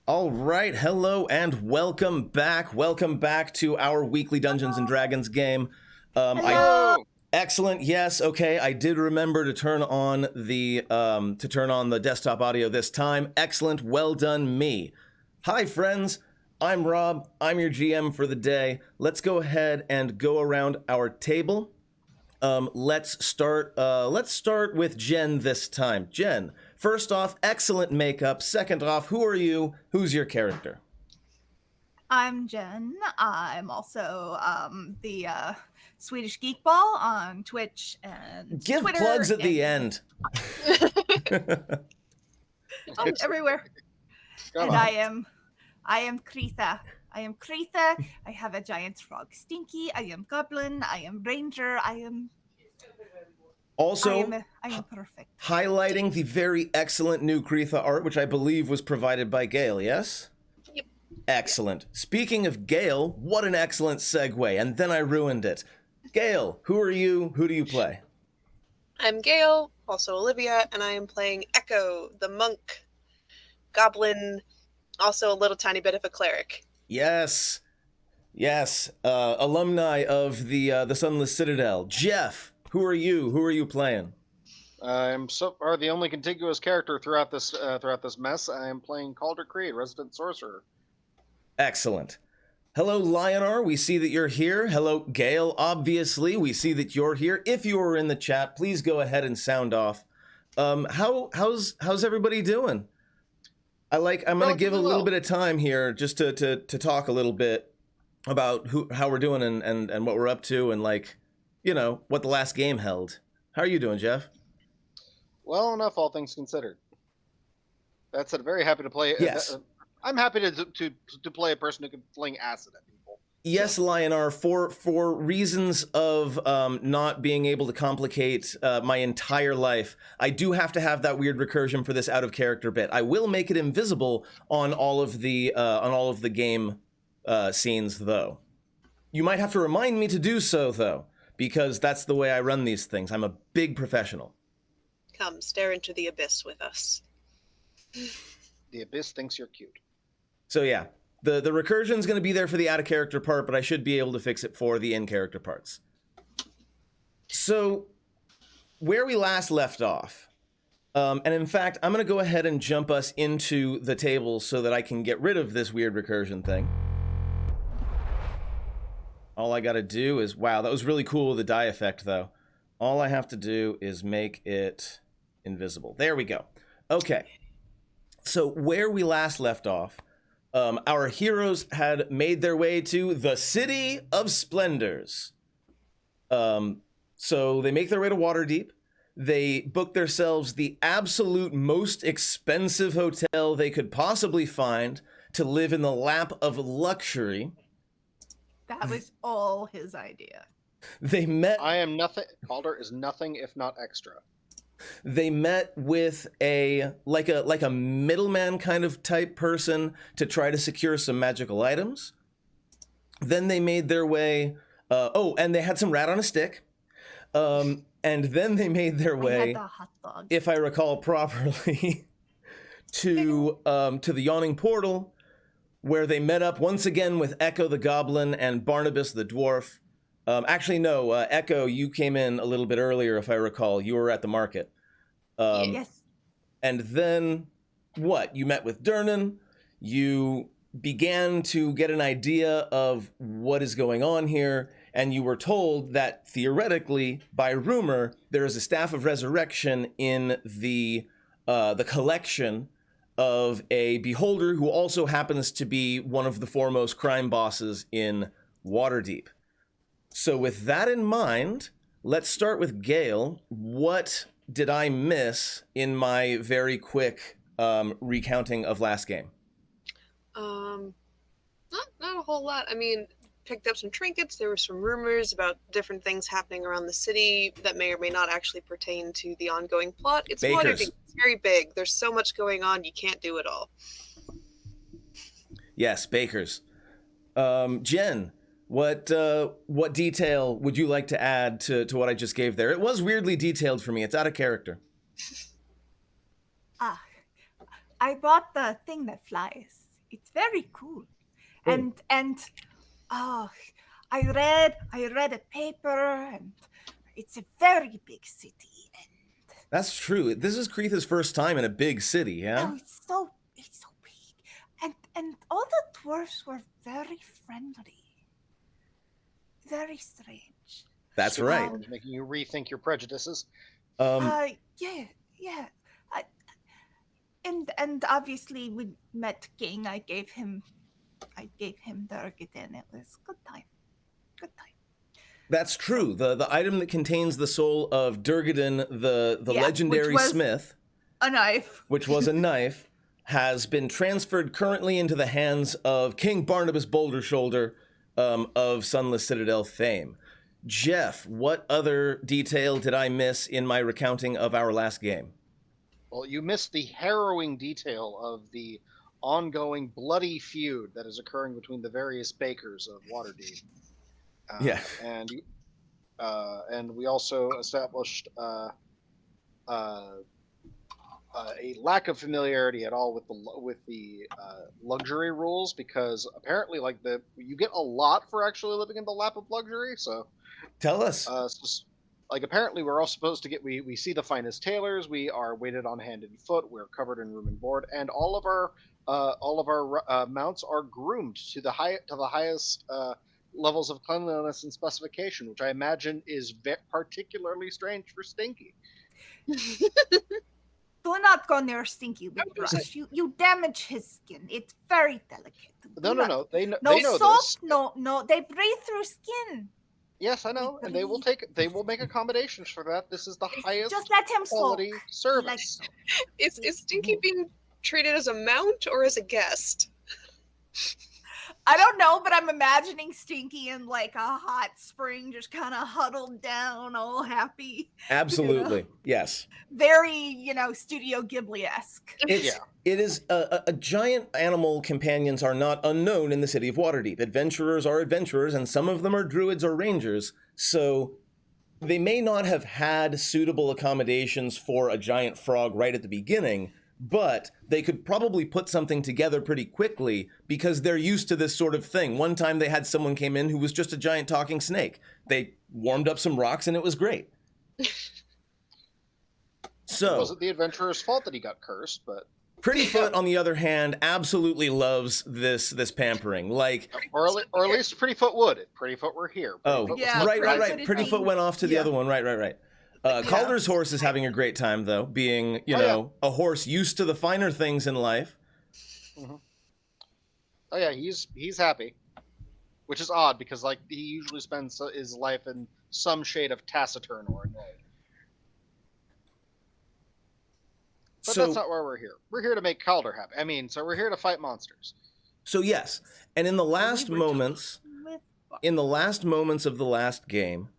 All right, hello and welcome back. Welcome back to our weekly Dungeons and Dragons game. Hello. Excellent. Yes. Okay. I did remember to turn on the desktop audio this time. Excellent. Well done, me. Hi, friends. I'm Rob. I'm your GM for the day. Let's go ahead and go around our table. Let's start with Jen this time. Jen, first off, excellent makeup. Second off, who are you? Who's your character? I'm Jen. I'm also the Swedish Geek Ball on Twitch and Give Twitter plugs at the end. Everywhere. And I am Kritha. I have a giant frog, Stinky. I am Goblin. I am Ranger. I am perfect. Highlighting the very excellent new Kritha art, which I believe was provided by Gail, yes? Yep. Excellent. Speaking of Gail, what an excellent segue, and then I ruined it. Gail, who are you? Who do you play? I'm Gail, also Olivia, and I am playing Echo, the monk, goblin, also a little tiny bit of a cleric. Yes. Alumni of the Sunless Citadel. Jeff, who are you? Who are you playing? I'm so far the only contiguous character throughout this mess. I am playing Calder Creed, resident sorcerer. Excellent. Hello, Lionar. We see that you're here. Hello, Gail. Obviously, we see that you're here. If you are in the chat, please go ahead and sound off. How's everybody doing? I'm going to give a little bit of time here just to talk a little bit about how we're doing and what we're up to and what the last game held. How are you doing, Jeff? Well enough, all things considered. That said, very happy to play. Yes. I'm happy to play a person who can fling acid at people. Yes, Lionar, for reasons of not being able to complicate my entire life, I do have to have that weird recursion for this out of character bit. I will make it invisible on all of the game scenes, though. You might have to remind me to do so, though, because that's the way I run these things. I'm a big professional. Come, stare into the abyss with us. The abyss thinks you're cute. So yeah, the recursion's going to be there for the out-of-character part, but I should be able to fix it for the in-character parts. So, where we last left off, and in fact, I'm going to go ahead and jump us into the table so that I can get rid of this weird recursion thing. All I got to do is, wow, that was really cool with the die effect, though. All I have to do is make it invisible. There we go. Okay. So, where we last left off, our heroes had made their way to the City of Splendors. So they make their way to Waterdeep. They book themselves the absolute most expensive hotel they could possibly find to live in the lap of luxury. That was all his idea. They met... Calder is nothing if not extra. They met with a middleman kind of type person to try to secure some magical items. Then they made their way... and they had some rat on a stick. And then they made their way, I had the hot dog. if I recall properly, to the Yawning Portal, where they met up once again with Echo the Goblin and Barnabas the Dwarf. Echo, you came in a little bit earlier, if I recall. You were at the market. Yes. And then, what? You met with Durnan. You began to get an idea of what is going on here, and you were told that, theoretically, by rumor, there is a Staff of Resurrection in the collection of a beholder who also happens to be one of the foremost crime bosses in Waterdeep. So with that in mind, let's start with Gail. What did I miss in my very quick recounting of last game? Not a whole lot. I mean, picked up some trinkets. There were some rumors about different things happening around the city that may or may not actually pertain to the ongoing plot. It's Waterdeep. It's very big. There's so much going on. You can't do it all. Yes, bakers. Jen, what detail would you like to add to what I just gave there? It was weirdly detailed for me. It's out of character. I bought the thing that flies. It's very cool. Oh. And I read a paper, and it's a very big city. And That's true. This is Kreetha's first time in a big city, yeah? oh, it's so big. And all the dwarves were very friendly. Very strange. That's Super right. strange, making you rethink your prejudices. Yeah. And obviously we met King. I gave him Durgadin. It was good time. That's true. The item that contains the soul of Durgadin, the legendary smith, a knife, which was a knife, has been transferred currently into the hands of King Barnabas Bouldershoulder of Sunless Citadel fame. Jeff, what other detail did I miss in my recounting of our last game? Well, you missed the harrowing detail of the ongoing bloody feud that is occurring between the various bakers of Waterdeep. Yeah. And we also established a lack of familiarity at all with the luxury rules, because apparently, like, you get a lot for actually living in the lap of luxury. So, tell us. Like, apparently, we're all supposed to get. We see the finest tailors. We are waited on hand and foot. We're covered in room and board, and all of our mounts are groomed to the highest levels of cleanliness and specification, which I imagine is particularly strange for Stinky. Do not go near Stinky with brush. You damage his skin. It's very delicate. No. They know soap. this. No. They breathe through skin. Yes, I know, and they will make accommodations for that. This is the highest Just let him quality soak. service. Is Stinky being treated as a mount or as a guest? I don't know, but I'm imagining Stinky in like a hot spring, just kind of huddled down, all happy. Absolutely, yes. Very, Studio Ghibli-esque. It is a giant animal. Companions are not unknown in the city of Waterdeep. Adventurers are adventurers, and some of them are druids or rangers. So they may not have had suitable accommodations for a giant frog right at the beginning, but they could probably put something together pretty quickly because they're used to this sort of thing. One time they had someone came in who was just a giant talking snake. They warmed up some rocks and it was great. So it wasn't the adventurer's fault that he got cursed, but Prettyfoot, on the other hand, absolutely loves this pampering. Like, or at least Prettyfoot would. If Prettyfoot were here. Right. Prettyfoot went off to the other one. Right. Calder's horse is having a great time, though, being, a horse used to the finer things in life. Mm-hmm. Oh yeah, he's happy, which is odd because, like, he usually spends his life in some shade of taciturn or annoyed. But that's not why we're here. We're here to make Calder happy. So we're here to fight monsters. So yes, and in the last moments of the last game,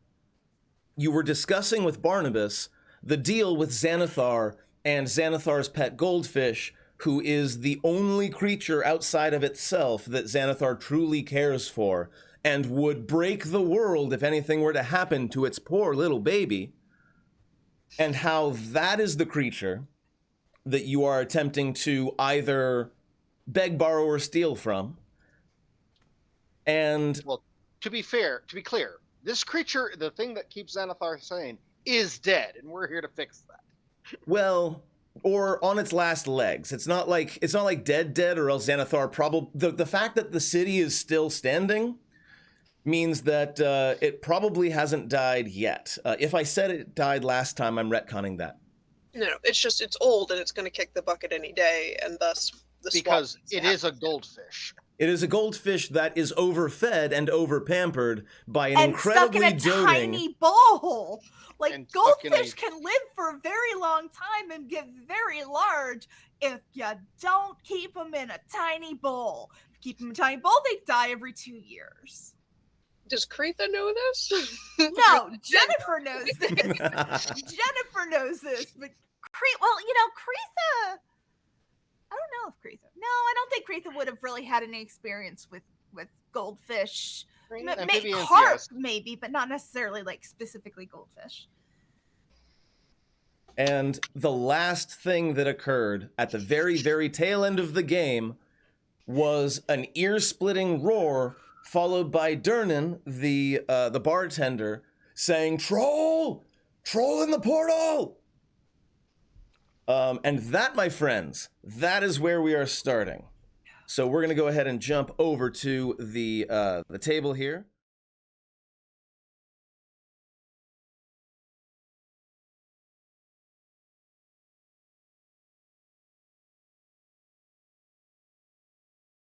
you were discussing with Barnabas the deal with Xanathar and Xanathar's pet goldfish, who is the only creature outside of itself that Xanathar truly cares for, and would break the world if anything were to happen to its poor little baby, and how that is the creature that you are attempting to either beg, borrow, or steal from. And well, to be clear, this creature, the thing that keeps Xanathar sane, is dead, and we're here to fix that. Well, or on its last legs. It's not like dead, or else Xanathar probably... The fact that the city is still standing means that it probably hasn't died yet. If I said it died last time, I'm retconning that. No, it's old and it's going to kick the bucket any day, and thus the because it is a goldfish. It is a goldfish that is overfed and overpampered by an incredibly stuck in a doting tiny bowl. Like, goldfish can live for a very long time and get very large if you don't keep them in a tiny bowl. If you keep them in a tiny bowl, they die every 2 years. Does Kreetha know this? No, Jennifer knows this. Jennifer knows this, but Kreetha. I don't know if Kreetha. No, I don't think Kreetha would have really had any experience with goldfish. Carp, maybe, but not necessarily like specifically goldfish. And the last thing that occurred at the very, very tail end of the game was an ear-splitting roar, followed by Durnan, the bartender, saying, "Troll! Troll in the portal!" And that, my friends, that is where we are starting. So we're going to go ahead and jump over to the table here.